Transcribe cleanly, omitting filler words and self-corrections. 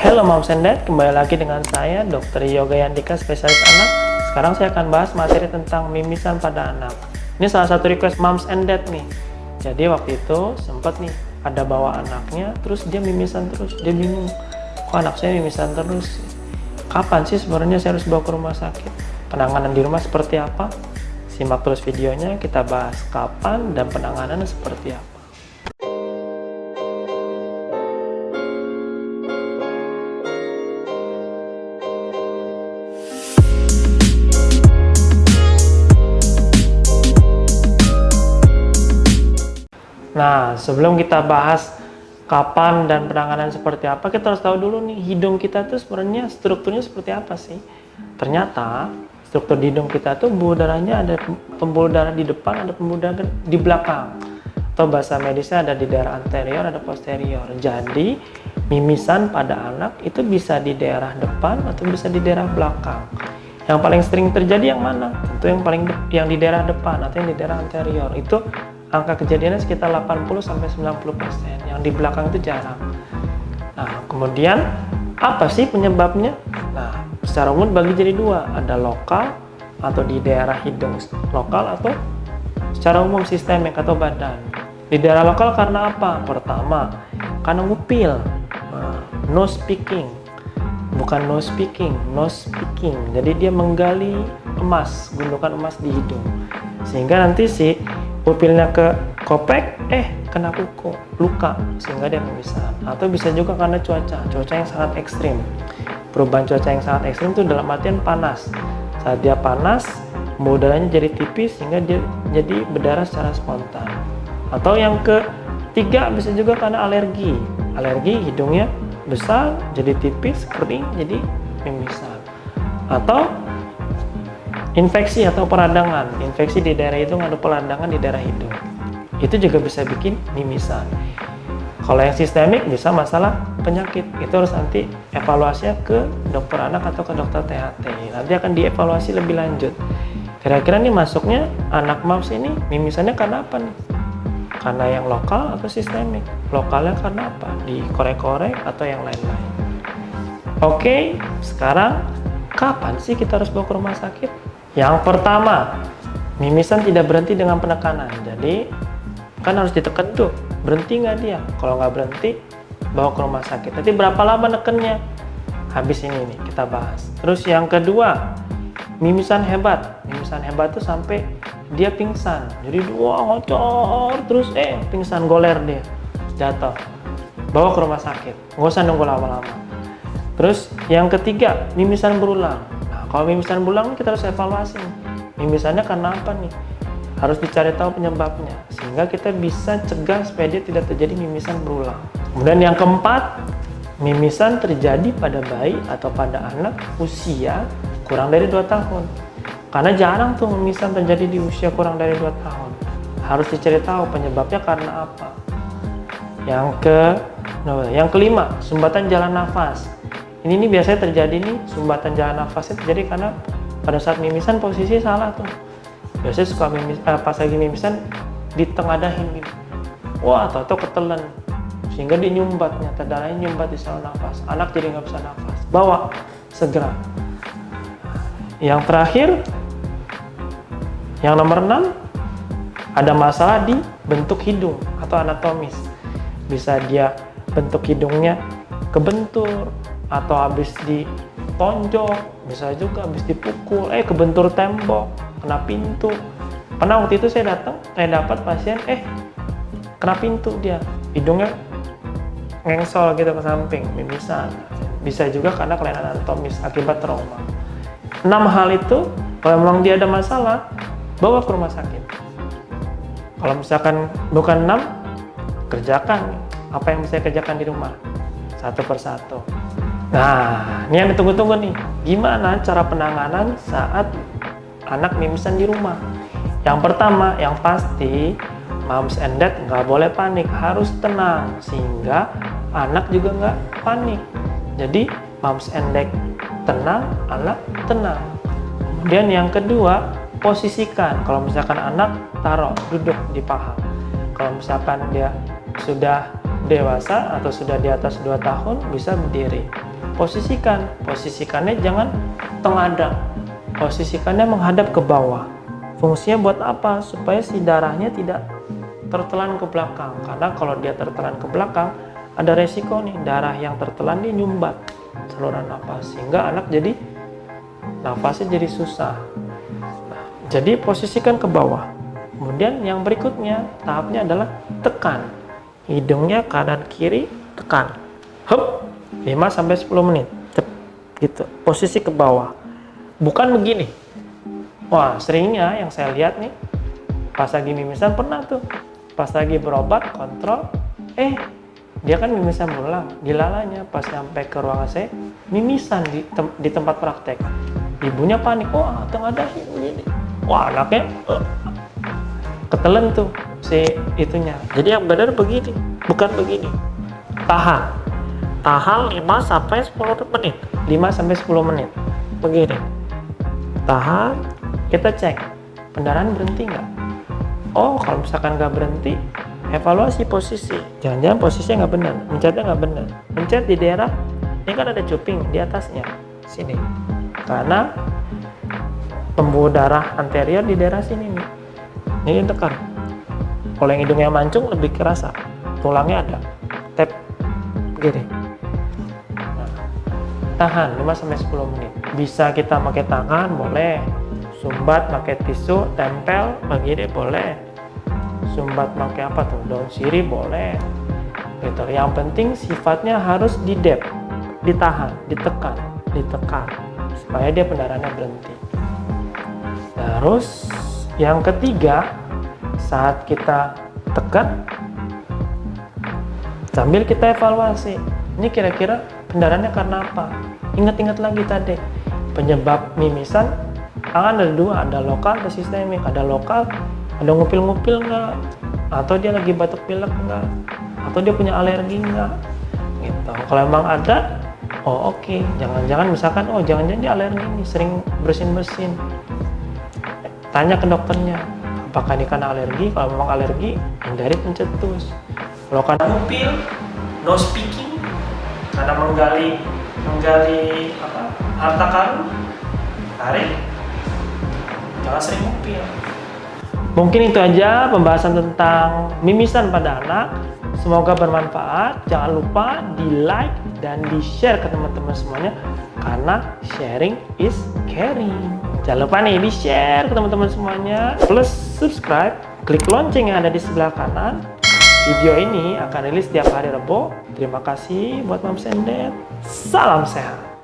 Halo Moms and Dad, kembali lagi dengan saya Dr. Yoga Yandika, spesialis anak. Sekarang saya akan bahas materi tentang mimisan pada anak. Ini salah satu request Moms and Dad nih. Jadi waktu itu sempat nih ada bawa anaknya, terus dia mimisan terus, dia bingung. Kok anak saya mimisan terus? Kapan sih sebenarnya saya harus bawa ke rumah sakit? Penanganan di rumah seperti apa? Simak terus videonya, kita bahas kapan dan penanganannya seperti apa. Nah, sebelum kita bahas kapan dan penanganan seperti apa, kita harus tahu dulu nih, hidung kita tuh sebenarnya strukturnya seperti apa sih? Ternyata, struktur di hidung kita tuh pembuluh darahnya ada pembuluh darah di depan, ada pembuluh darah di belakang. Atau bahasa medisnya ada di daerah anterior, ada posterior. Jadi, mimisan pada anak itu bisa di daerah depan atau bisa di daerah belakang. Yang paling sering terjadi yang mana? Tentu yang di daerah depan atau yang di daerah anterior. Itu angka kejadiannya sekitar 80-90%, yang di belakang itu jarang. Nah, kemudian apa sih penyebabnya? Nah, secara umum bagi jadi dua, ada lokal atau di daerah hidung lokal atau secara umum sistemik atau badan. Di daerah lokal karena apa? Pertama, karena ngupil, nose picking, bukan nose picking, nose picking. Jadi dia menggali emas, gundukan emas di hidung, sehingga nanti si pupilnya ke kopek, kena kuku, luka, sehingga dia mimisan. Atau bisa juga karena cuaca yang sangat ekstrim. Perubahan cuaca yang sangat ekstrim itu dalam artian panas. Saat dia panas, pembuluh darahnya jadi tipis sehingga dia jadi berdarah secara spontan. Atau yang ketiga bisa juga karena alergi. Alergi, hidungnya besar, jadi tipis, kering, jadi mimisan. Atau infeksi atau peradangan, infeksi di daerah hidung atau peradangan di daerah hidung, itu juga bisa bikin mimisan. Kalau yang sistemik bisa masalah penyakit, itu harus nanti evaluasinya ke dokter anak atau ke dokter THT. Nanti akan dievaluasi lebih lanjut. Kira-kira nih masuknya anak moms ini mimisannya karena apa nih? Karena yang lokal atau sistemik? Lokalnya karena apa? Dikorek-korek atau yang lain-lain? Oke, sekarang kapan sih kita harus bawa ke rumah sakit? Yang pertama, mimisan tidak berhenti dengan penekanan. Jadi, kan harus ditekan tuh. Berhenti nggak dia? Kalau nggak berhenti, bawa ke rumah sakit. Nanti berapa lama nekennya? Habis ini nih, kita bahas. Terus yang kedua, mimisan hebat. Mimisan hebat tuh sampai dia pingsan. Jadi, ngocor, terus pingsan, goler dia. Jatuh. Bawa ke rumah sakit. Nggak usah nunggu lama-lama. Terus yang ketiga, mimisan berulang. Kalau mimisan berulang kita harus evaluasi. Mimisannya karena apa nih? Harus dicari tahu penyebabnya, sehingga kita bisa cegah supaya dia tidak terjadi mimisan berulang. Kemudian yang keempat, mimisan terjadi pada bayi atau pada anak usia kurang dari 2 tahun. Karena jarang tuh mimisan terjadi di usia kurang dari 2 tahun. Harus dicari tahu penyebabnya karena apa. Yang kelima, sumbatan jalan nafas. Ini biasanya terjadi nih, sumbatan jalan nafasnya terjadi karena pada saat mimisan posisi salah tuh. Biasanya suka pas lagi mimisan ditengaдаhin gitu. Wah, atau ketelan. Sehingga dia nyumbat, nyata darahnya nyumbat di saluran nafas. Anak jadi nggak bisa nafas. Bawa segera. Yang terakhir, yang nomor 6, ada masalah di bentuk hidung atau anatomis. Bisa dia bentuk hidungnya kebentur, atau habis ditonjok, bisa juga habis dipukul, kebentur tembok, kena pintu. Pernah waktu itu saya dapat pasien, kena pintu dia, hidungnya ngengsol gitu ke samping, mimisan. Bisa juga karena kelainan anatomis akibat trauma. 6 hal itu, kalau memang dia ada masalah, bawa ke rumah sakit. Kalau misalkan bukan 6, kerjakan apa yang bisa kerjakan di rumah, satu persatu. Nah, ini yang ditunggu-tunggu nih. Gimana cara penanganan saat anak mimisan di rumah? Yang pertama, yang pasti, moms and dad nggak boleh panik, harus tenang sehingga anak juga nggak panik. Jadi, moms and dad tenang, anak tenang. Kemudian yang kedua, posisikan. Kalau misalkan anak taruh, duduk di paha. Kalau misalkan dia sudah dewasa atau sudah di atas 2 tahun, bisa berdiri. posisikannya jangan tengadah, posisikannya menghadap ke bawah. Fungsinya buat apa? Supaya si darahnya tidak tertelan ke belakang, karena kalau dia tertelan ke belakang ada resiko nih, darah yang tertelan dia nyumbat saluran nafas, sehingga anak jadi nafasnya jadi susah. Nah, jadi posisikan ke bawah. Kemudian yang berikutnya tahapnya adalah tekan hidungnya kanan kiri, tekan, hup, 5-10 menit, cep, gitu, posisi ke bawah, bukan begini. Wah, seringnya yang saya lihat nih, pas lagi mimisan pernah tuh, pas lagi berobat kontrol, dia kan mimisan berulang, dilalanya pas sampai ke ruangan saya, mimisan di tempat praktek. Ibunya panik, wah tengadahin begini, wah anaknya ketelen tuh si itunya. Jadi yang benar begini, bukan begini. Tahan 5-10 menit, 5-10 menit, begini. Tahan, kita cek pendarahan berhenti nggak. Oh, kalau misalkan nggak berhenti, evaluasi posisi. Jangan-jangan posisinya nggak benar, mencetnya nggak benar. Mencet di daerah, ini kan ada cuping di atasnya, sini. Karena pembuluh darah anterior di daerah sini nih. Ini tekan. Kalau yang hidungnya mancung lebih kerasa, tulangnya ada. Tap, gini. Nah, tahan 5-10 menit. Bisa kita pakai tangan, boleh. Sumbat pakai tisu, tempel, begini boleh. Sumbat pakai apa tuh? Daun sirih boleh. Gitu. Yang penting sifatnya harus didep, ditahan, ditekan, supaya dia pendarahannya berhenti. Terus yang ketiga, saat kita tekan, sambil kita evaluasi, ini kira-kira pendarahannya karena apa? Ingat-ingat lagi tadi, penyebab mimisan kan ada dua, ada lokal, ada sistemik. Ada lokal, ada ngupil-ngupil nggak? Atau dia lagi batuk pilek nggak? Atau dia punya alergi nggak? Gitu. Kalau emang ada, oh oke. Jangan-jangan misalkan, oh jangan-jangan dia alergi nih, sering bersin-bersin. Tanya ke dokternya, apakah ini karena alergi? Kalau memang alergi, hindari pencetus. Kalau karena ngupil, no speaking, karena menggali harta karun, tarik, jangan sering ngupil. Mungkin itu aja pembahasan tentang mimisan pada anak. Semoga bermanfaat. Jangan lupa di like dan di share ke teman-teman semuanya, karena sharing is caring. Jangan lupa nih di share ke teman-teman semuanya, plus subscribe, klik lonceng yang ada di sebelah kanan. Video ini akan rilis setiap hari Rabu. Terima kasih buat Moms and Dad. Salam sehat.